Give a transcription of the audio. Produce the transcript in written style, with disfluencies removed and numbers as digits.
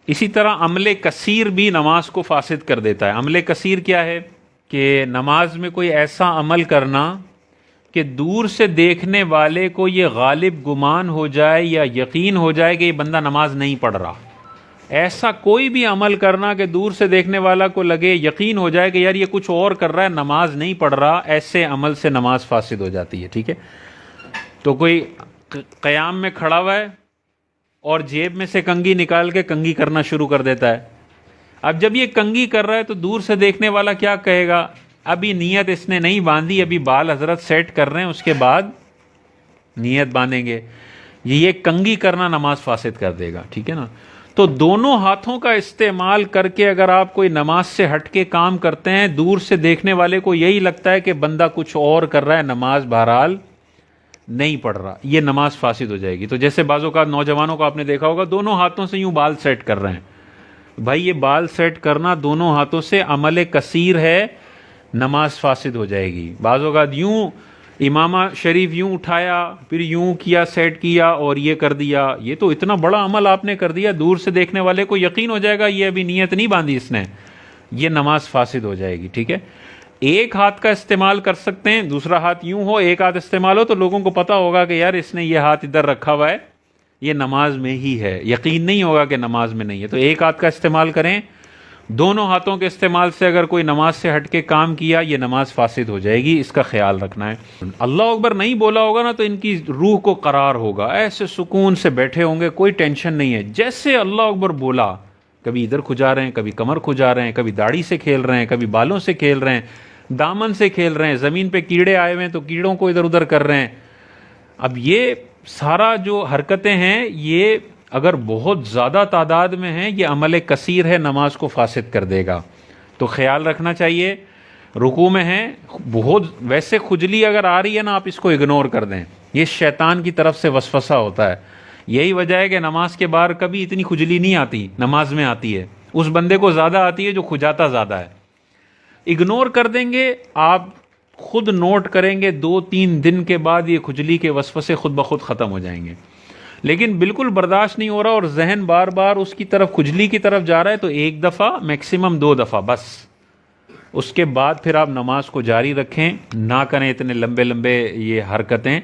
इसी तरह अमले कसीर भी नमाज को फासिद कर देता है। अमले कसीर क्या है कि नमाज में कोई ऐसा अमल करना कि दूर से देखने वाले को ये गालिब गुमान हो जाए या यकीन हो जाए कि ये बंदा नमाज नहीं पढ़ रहा। ऐसा कोई भी अमल करना कि दूर से देखने वाला को लगे, यकीन हो जाए कि यार ये कुछ और कर रहा है, नमाज नहीं पढ़ रहा, ऐसे अमल से नमाज फासिद हो जाती है। ठीक है, तो कोई क़याम में खड़ा हुआ है और जेब में से कंघी निकाल के कंघी करना शुरू कर देता है। अब जब ये कंघी कर रहा है तो दूर से देखने वाला क्या कहेगा, अभी नीयत इसने नहीं बांधी, अभी बाल हजरत सेट कर रहे हैं, उसके बाद नीयत बांधेंगे। ये कंघी करना नमाज फासिद कर देगा। ठीक है ना। तो दोनों हाथों का इस्तेमाल करके अगर आप कोई नमाज से हटके काम करते हैं, दूर से देखने वाले को यही लगता है कि बंदा कुछ और कर रहा है, नमाज बहरहाल नहीं पढ़ रहा, ये नमाज फासिद हो जाएगी। तो जैसे बाज़ों का नौजवानों को आपने देखा होगा, दोनों हाथों से यूं बाल सेट कर रहे हैं, भाई ये बाल सेट करना दोनों हाथों से अमल कसीर है, नमाज फासिद हो जाएगी। बाज़ों का यूं इमामा शरीफ यूं उठाया, फिर यूं किया, सेट किया और ये कर दिया, ये तो इतना बड़ा अमल आपने कर दिया, दूर से देखने वाले को यकीन हो जाएगा ये अभी नीयत नहीं बांधी इसने, ये नमाज फासिद हो जाएगी। ठीक है, एक हाथ का इस्तेमाल कर सकते हैं, दूसरा हाथ यूं हो, एक हाथ इस्तेमाल हो तो लोगों को पता होगा कि यार इसने ये हाथ इधर रखा हुआ है, ये नमाज में ही है, यकीन नहीं होगा कि नमाज में नहीं है। तो एक हाथ का इस्तेमाल करें। दोनों हाथों के इस्तेमाल से अगर कोई नमाज से हट के काम किया, ये नमाज फासिद हो जाएगी, इसका ख्याल रखना है। अल्लाह अकबर नहीं बोला होगा ना तो इनकी रूह को करार होगा, ऐसे सुकून से बैठे होंगे, कोई टेंशन नहीं है। जैसे अल्लाह अकबर बोला, कभी इधर खुजा रहे हैं, कभी कमर खुजा रहे हैं, कभी दाढ़ी से खेल रहे हैं, कभी बालों से खेल रहे हैं, दामन से खेल रहे हैं, ज़मीन पे कीड़े आए हुए हैं तो कीड़ों को इधर उधर कर रहे हैं। अब ये सारा जो हरकतें हैं, ये अगर बहुत ज़्यादा तादाद में हैं, ये अमल कसीर है, नमाज को फासिद कर देगा। तो ख्याल रखना चाहिए। रुकू में हैं, बहुत वैसे खुजली अगर आ रही है ना, आप इसको इग्नोर कर दें, ये शैतान की तरफ से वसवसा होता है। यही वजह है कि नमाज के बाद कभी इतनी खुजली नहीं आती, नमाज में आती है। उस बंदे को ज़्यादा आती है जो खुजाता ज़्यादा है। इग्नोर कर देंगे, आप खुद नोट करेंगे 2-3 दिन के बाद ये खुजली के वसवसे खुद ब खुद ख़त्म हो जाएंगे। लेकिन बिल्कुल बर्दाश्त नहीं हो रहा और जहन बार बार उसकी तरफ, खुजली की तरफ जा रहा है, तो एक दफ़ा मैक्सिमम 2 दफ़ा बस। उसके बाद फिर आप नमाज को जारी रखें, ना करें इतने लंबे लंबे ये हरकतें।